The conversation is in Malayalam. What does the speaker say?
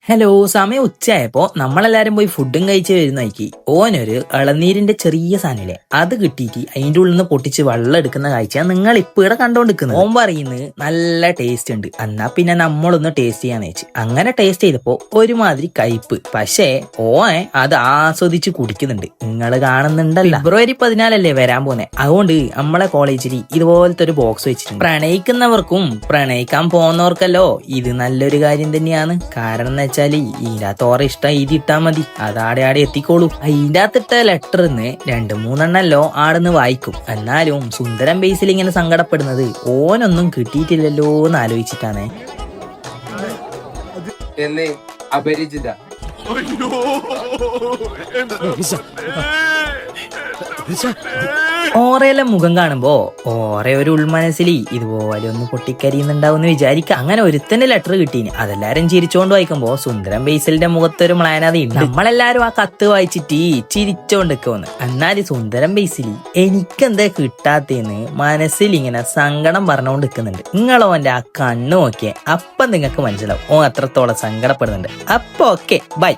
ഹലോ, സമയം ഉച്ചയായപ്പോ നമ്മളെല്ലാരും പോയി ഫുഡും കഴിച്ച് വരുന്നതായിക്ക് ഓനൊരു ഇളനീരിന്റെ ചെറിയ സാധനമില്ലേ അത് കിട്ടിയിട്ട് അതിന്റെ ഉള്ളിൽ നിന്ന് പൊട്ടിച്ച് വെള്ളം എടുക്കുന്ന കാഴ്ച നിങ്ങൾ ഇപ്പൊ ഇവിടെ കണ്ടോണ്ടിരിക്കുന്നത്. ഓൻ പറയുന്നത് നല്ല ടേസ്റ്റ് ഉണ്ട്, എന്നാ പിന്നെ നമ്മളൊന്ന് ടേസ്റ്റ് ചെയ്യാന്ന് വെച്ച് അങ്ങനെ ടേസ്റ്റ് ചെയ്തപ്പോ ഒരുമാതിരി കയ്പ്പ്. പക്ഷേ ഓൻ അത് ആസ്വദിച്ച് കുടിക്കുന്നുണ്ട്, നിങ്ങൾ കാണുന്നുണ്ടല്ലോ. ഫെബ്രുവരി 14 വരാൻ പോന്നെ, അതുകൊണ്ട് നമ്മളെ കോളേജിൽ ഇതുപോലത്തെ ഒരു ബോക്സ് വെച്ചിട്ടുണ്ട്. പ്രണയിക്കുന്നവർക്കും പ്രണയിക്കാൻ പോകുന്നവർക്കല്ലോ ഇത് നല്ലൊരു കാര്യം തന്നെയാണ്. കാരണം വെച്ചാല് ഇതിന്റെ അകത്ത് ഓരോ ഇഷ്ടം എഴുതിയിട്ടാ മതി, അത് ആടെ എത്തിക്കോളൂ. അതിന്റെ അകത്തിട്ട ലെറ്ററിന്ന് 2-3 ആടുന്ന് വായിക്കും. എന്നാലും സുന്ദരം ബേസിൽ ഇങ്ങനെ സങ്കടപ്പെടുന്നത് ഓനൊന്നും കിട്ടിയിട്ടില്ലല്ലോ എന്ന് ആലോചിച്ചിട്ടാണ്. അപരിചിത ഓറയിലെ മുഖം കാണുമ്പോ ഓറെ ഒരു ഉൾമനസ്സിൽ ഇതുപോലെ ഒന്ന് പൊട്ടിക്കരിയുന്നുണ്ടാവും വിചാരിക്കാം. അങ്ങനെ ഒരുത്തന്റെ ലെറ്റർ കിട്ടീന്, അതെല്ലാരും ചിരിച്ചോണ്ട് വായിക്കുമ്പോ സുന്ദരം ബേസിലിന്റെ മുഖത്തൊരു മ്ലാനതയുണ്ട്. നമ്മളെല്ലാരും ആ കത്ത് വായിച്ചിട്ട് ചിരിച്ചോണ്ടിരിക്കുമെന്ന്. എന്നാല് സുന്ദരം ബേസിൽ എനിക്കെന്താ കിട്ടാത്തേന്ന് മനസ്സിൽ ഇങ്ങനെ സങ്കടം പറഞ്ഞുകൊണ്ട് നിൽക്കുന്നുണ്ട്. നിങ്ങളോന്റെ ആ കണ്ണു നോക്കിയേ, അപ്പം നിങ്ങൾക്ക് മനസ്സിലാവും ഓ അത്രത്തോളം സങ്കടപ്പെടുന്നുണ്ട്. അപ്പൊ ഓക്കെ, ബൈ.